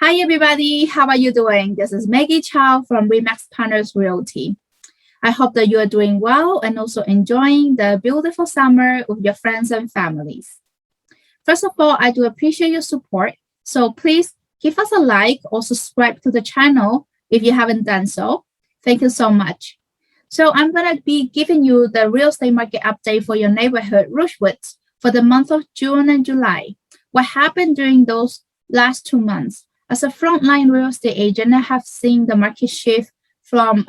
Hi, everybody. How are you doing? This is Maggie Chow from Remax Partners Realty. I hope that you are doing well and also enjoying the beautiful summer with your friends and families. First of all, I do appreciate your support. So please give us a like or subscribe to the channel if you haven't done so. Thank you so much. So I'm going to be giving you the real estate market update for your neighborhood, Rougewood, for the month of June and July. What happened during those last 2 months? As a frontline real estate agent, I have seen the market shift from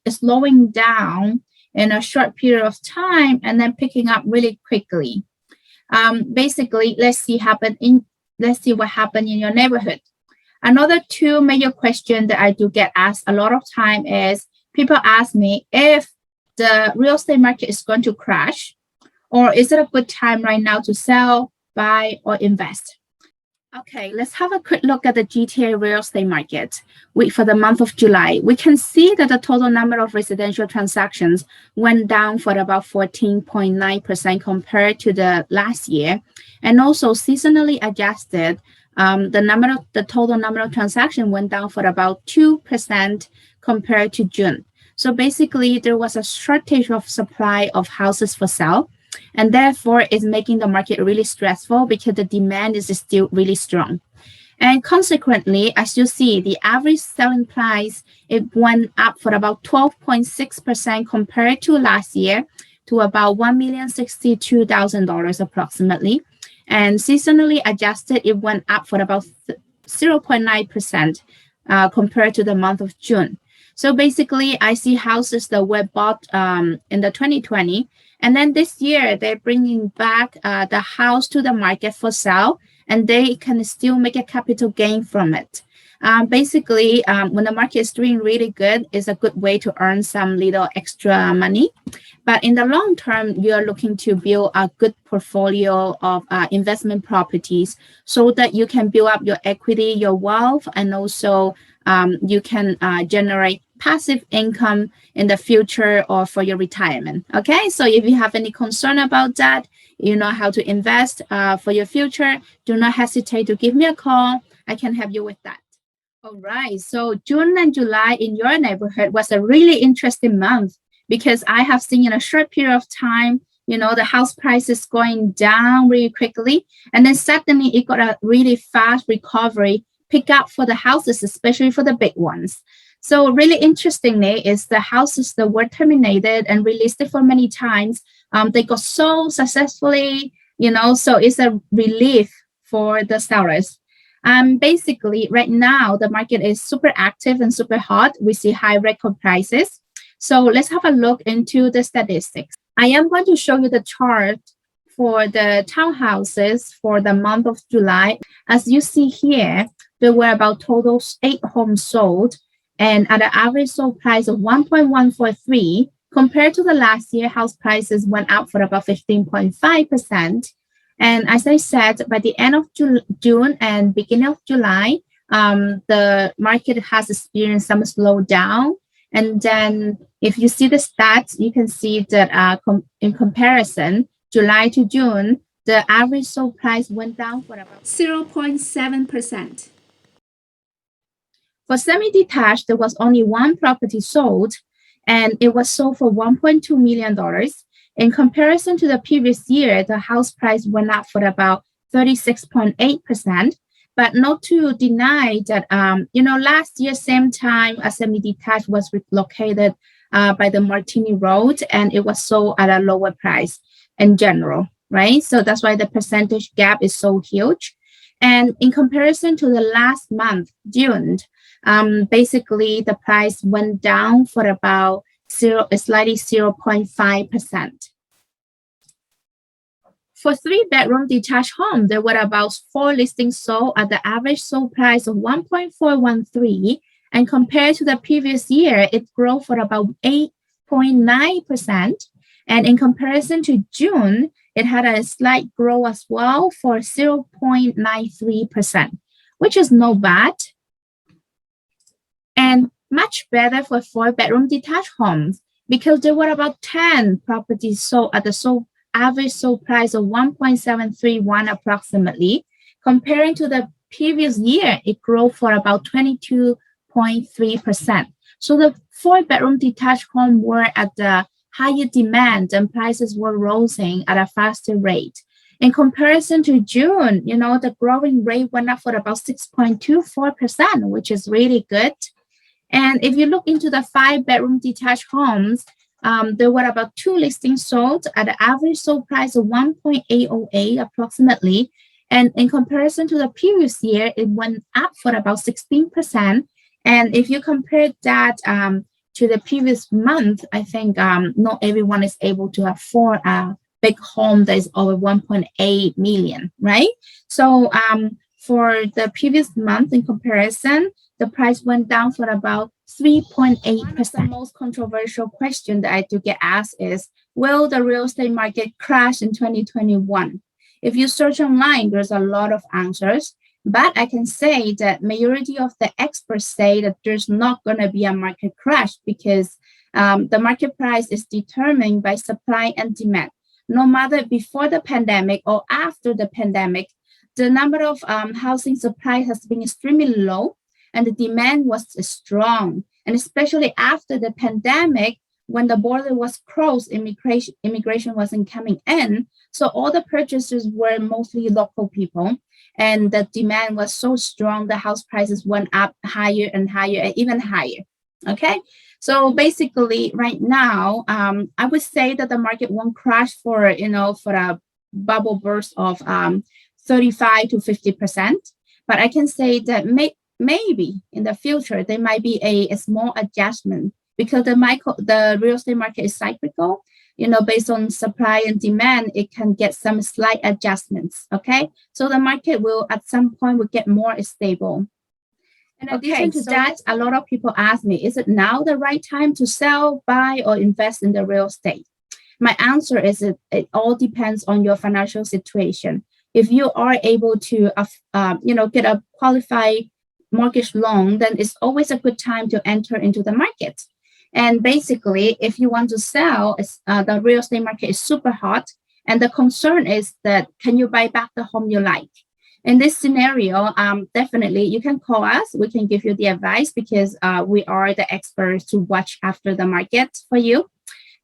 slowing down in a short period of time and then picking up really quickly. Basically, let's see what happened in your neighborhood. Another two major questions that I do get asked a lot of time is people ask me if the real estate market is going to crash, or is it a good time right now to sell, buy, or invest? Okay, let's have a quick look at the GTA real estate market for the month of July. We can see that the total number of residential transactions went down for about 14.9% compared to the last year. And also seasonally adjusted, the total number of transactions went down for about 2% compared to June. So basically, there was a shortage of supply of houses for sale. And therefore, it's making the market really stressful because the demand is still really strong. And consequently, as you see, the average selling price, it went up for about 12.6% compared to last year to about $1,062,000 approximately. And seasonally adjusted, it went up for about 0.9% compared to the month of June. So basically, I see houses that were bought in the 2020. And then this year, they're bringing back the house to the market for sale, and they can still make a capital gain from it. Basically, when the market is doing really good, it's a good way to earn some little extra money. But in the long term, you're looking to build a good portfolio of investment properties so that you can build up your equity, your wealth, and also you can generate passive income in the future or for your retirement. Okay, so if you have any concern about that, you know how to invest for your future, do not hesitate to give me a call. I can help you with that. All right, so June and July in your neighborhood was a really interesting month because I have seen in a short period of time, you know, the house prices going down really quickly, and then suddenly it got a really fast recovery pick up for the houses, especially for the big ones. So really interestingly is the houses that were terminated and relisted for many times, they got sold successfully, you know, so it's a relief for the sellers. Basically, right now, the market is super active and super hot. We see high record prices. So let's have a look into the statistics. I am going to show you the chart for the townhouses for the month of July. As you see here, there were about total 8 homes sold, and at an average sold price of 1.143, compared to the last year, house prices went up for about 15.5%. And as I said, by the end of June and beginning of July, the market has experienced some slowdown. And then if you see the stats, you can see that in comparison, July to June, the average sold price went down for about 0.7%. For semi-detached, there was only one property sold, and it was sold for $1.2 million. In comparison to the previous year, the house price went up for about 36.8%. But not to deny that, you know, last year, same time, a semi-detached was located by the Martini Road, and it was sold at a lower price in general, right? So that's why the percentage gap is so huge. And in comparison to the last month, June, basically the price went down for about slightly 0.5%. For 3-bedroom detached home, there were about 4 listings sold at the average sold price of 1.413, and compared to the previous year, it grew for about 8.9%. And in comparison to June, it had a slight growth as well for 0.93%, which is not bad. And much better for 4-bedroom detached homes because there were about 10 properties sold at the average sold price of 1.731 approximately, comparing to the previous year, it grew for about 22.3%. So the 4-bedroom detached home were at the higher demand and prices were rising at a faster rate. In comparison to June, the growing rate went up for about 6.24%, which is really good. And if you look into the 5-bedroom detached homes, there were about 2 listings sold at an average sold price of 1.808 approximately. And in comparison to the previous year, it went up for about 16%. And if you compare that to the previous month, I think not everyone is able to afford a big home that is over 1.8 million, right? So for the previous month in comparison, the price went down for about 3.8%. The most controversial question that I do get asked is, will the real estate market crash in 2021? If you search online, there's a lot of answers, but I can say that majority of the experts say that there's not going to be a market crash because the market price is determined by supply and demand. No matter before the pandemic or after the pandemic, the number of housing supply has been extremely low and the demand was strong. And especially after the pandemic, when the border was closed, immigration wasn't coming in. So all the purchasers were mostly local people. And the demand was so strong, the house prices went up higher and higher and even higher. Okay. So basically right now, I would say that the market won't crash for a bubble burst of 35 to 50%. But I can say that maybe in the future, there might be a small adjustment because the real estate market is cyclical. Based on supply and demand, it can get some slight adjustments. Okay. So the market will at some point will get more stable. In addition to that, a lot of people ask me, is it now the right time to sell, buy, or invest in the real estate? My answer is it all depends on your financial situation. If you are able to, get a qualified mortgage loan, then it's always a good time to enter into the market. And basically, if you want to sell, the real estate market is super hot. And the concern is that, can you buy back the home you like? In this scenario, definitely you can call us. We can give you the advice because we are the experts to watch after the market for you.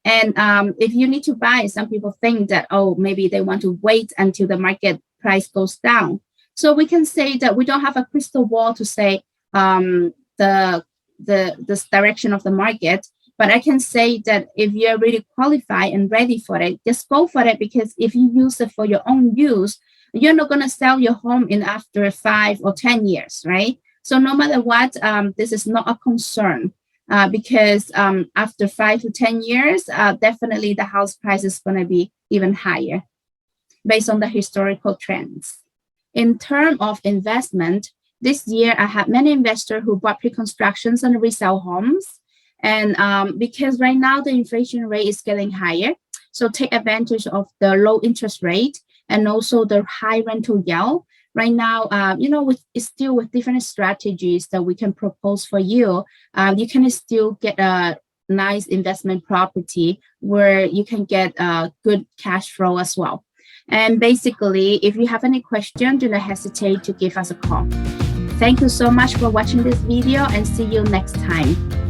And if you need to buy, some people think that, maybe they want to wait until the market price goes down. So we can say that we don't have a crystal ball to say the direction of the market. But I can say that if you're really qualified and ready for it, just go for it, because if you use it for your own use, you're not going to sell your home in after 5 or 10 years, right? So no matter what, this is not a concern because after 5 to 10 years, definitely the house price is going to be even higher based on the historical trends. In terms of investment, this year I had many investors who bought pre-constructions and resell homes. And because right now the inflation rate is getting higher, so take advantage of the low interest rate and also the high rental yield. Right now, it's still with different strategies that we can propose for you. You can still get a nice investment property where you can get a good cash flow as well. And basically, if you have any question, do not hesitate to give us a call. Thank you so much for watching this video and see you next time.